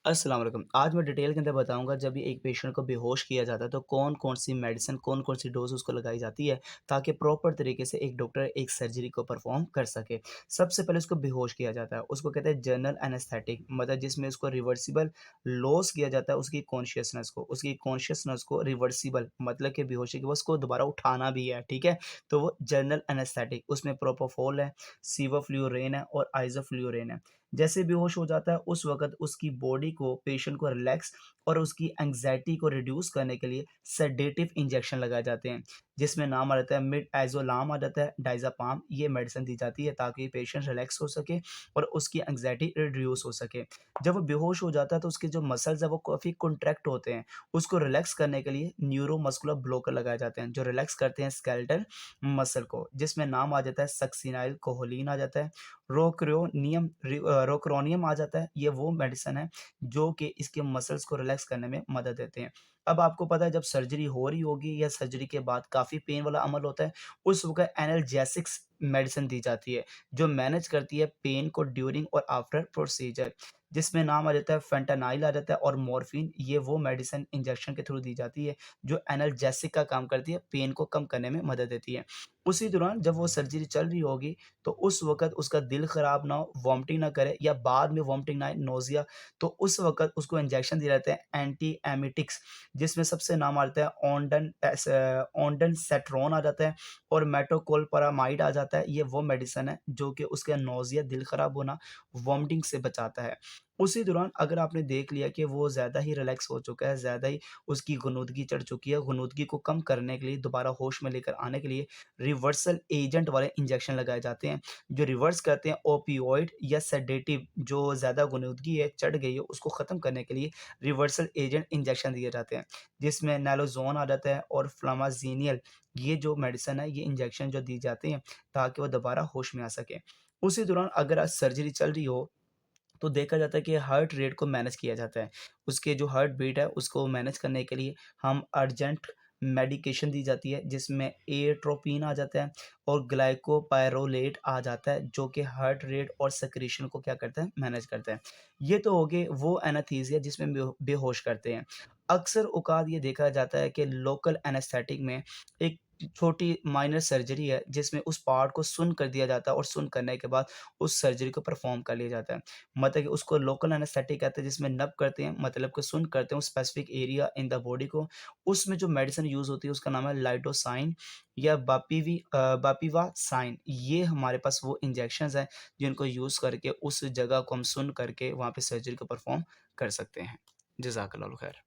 अस्सलाम वालेकुम। आज मैं डिटेल के अंदर बताऊँगा जब भी एक पेशेंट को बेहोश किया जाता है तो कौन-कौन सी मेडिसिन, कौन-कौन सी डोज़ उसको लगाई जाती है ताकि प्रॉपर तरीके से एक डॉक्टर एक सर्जरी को परफ़ॉर्म कर सके। सबसे पहले उसको बेहोश किया जाता है, उसको कहते हैं जनरल एनेस्थेटिक मतलब जिसमें उसको रिवर्सिबल लॉस किया जाता है उसकी कॉन्शियसनेस को। उसकी कॉन्शियसनेस को रिवर्सिबल मतलब कि बेहोशी के बाद उसको दोबारा उठाना भी है, ठीक है? तो वो जनरल एनेस्थेटिक उसमें प्रोपोफ़ोल है, सिवोफ्लुरेन है और आइज़ोफ्लुरेन है। जैसे बेहोश हो जाता है उस वक़्त उसकी बॉडी को पेशेंट को रिलैक्स और उसकी एंग्ज़ायटी को रिड्यूस करने के लिए सेडेटिव इंजेक्शन लगाए जाते हैं, जिसमें नाम आ जाता है मिडाज़ोलाम आ जाता है, डायज़ापाम ये मेडिसिन दी जाती है ताकि पेशेंट रिलैक्स हो सके और उसकी एंग्ज़ायटी रिड्यूस हो सके। जब वो बेहोश हो जाता है तो उसके जो मसल्स हैं वो काफ़ी कॉन्ट्रैक्ट होते हैं, उसको रिलैक्स करने के लिए न्यूरोमस्कुलर ब्लॉकर लगाए जाते हैं, जो रिलैक्स करते हैं स्केलेटल मसल को, जिसमें नाम आ जाता है सक्सिनाइल कोहोलीन आ जाता है, रोकरोनियम आ जाता है, ये वो मेडिसिन है जो कि इसके मसल्स को रिलैक्स करने में मदद देते हैं। अब आपको पता है जब सर्जरी हो रही होगी या सर्जरी के बाद काफ़ी पेन वाला अमल होता है, उस वक़्त एनाल्जेसिक्स मेडिसिन दी जाती है, जो मैनेज करती है पेन को ड्यूरिंग और आफ्टर प्रोसीजर, जिसमें नाम आ जाता है फेंटानाइल आ जाता है और मॉर्फिन ये वो मेडिसिन इंजेक्शन के थ्रू दी जाती है, जो एनाल्जेसिक का काम करती है, पेन को कम करने में मदद देती है। उसी दौरान जब वो सर्जरी चल रही होगी तो उस वक़्त उसका दिल ख़राब ना हो, वॉमिटिंग ना करे या बाद में वॉमिटिंग ना आए, नोज़िया, तो उस वक़्त उसको इंजेक्शन दिए जाते हैं एंटी एमेटिक्स, जिसमें सबसे नाम आता है ओंडानसेट्रोन आ जाता है और मेटोकोलपरामाइड आ जाता है। ये वो मेडिसिन है जो कि उसका नोज़िया, दिल ख़राब होना, वॉमिटिंग से बचाता है। उसी दौरान अगर आपने देख लिया कि वो ज़्यादा ही रिलैक्स हो चुका है, ज़्यादा ही उसकी गुनूदगी चढ़ चुकी है, गुनूदगी को कम करने के लिए, दोबारा होश में लेकर आने के लिए रिवर्सल एजेंट वाले इंजेक्शन लगाए जाते हैं, जो रिवर्स करते हैं ओपियोइड या सेडेटिव जो ज़्यादा गुनूदगी है, चढ़ गई है, उसको ख़त्म करने के लिए रिवर्सल एजेंट इंजेक्शन दिए जाते हैं, जिसमें नैलोज़ोन आ जाता है और फ्लामाज़िनियल ये जो मेडिसिन है, ये इंजेक्शन जो दी जाते हैं ताकि वो दोबारा होश में आ सके। उसी दौरान अगर सर्जरी चल रही हो तो देखा जाता है कि हार्ट रेट को मैनेज किया जाता है। उसके जो हार्ट बीट है उसको मैनेज करने के लिए हम अर्जेंट मेडिकेशन दी जाती है जिसमें एट्रोपिन आ जाता है और ग्लाइकोपाइरोलेट आ जाता है जो कि हार्ट रेट और सेक्रेशन को क्या करता है मैनेज करता है। ये तो हो गए वो एनेस्थीसिया जिसमें बेहोश करते हैं। अक्सर औकात ये देखा जाता है कि लोकल एनेस्थेटिक में एक छोटी माइनर सर्जरी है जिसमें उस पार्ट को सुन्न कर दिया जाता है और सुन्न करने के बाद उस सर्जरी को परफ़ॉर्म कर लिया जाता है। मतलब कि उसको लोकल एनेस्थेटिक कहते हैं जिसमें नब करते हैं मतलब कि सुन्न करते हैं उस specific area in the body को। उसमें जो मेडिसिन यूज़ होती है उसका नाम है लाइडोसाइन या बापिवासाइन। ये हमारे पास वो इंजेक्शंस हैं जिनको यूज़ करके उस जगह को हम सुन्न करके वहाँ पे सर्जरी को परफ़ॉर्म कर सकते हैं। जज़ाकल्लाह खैर।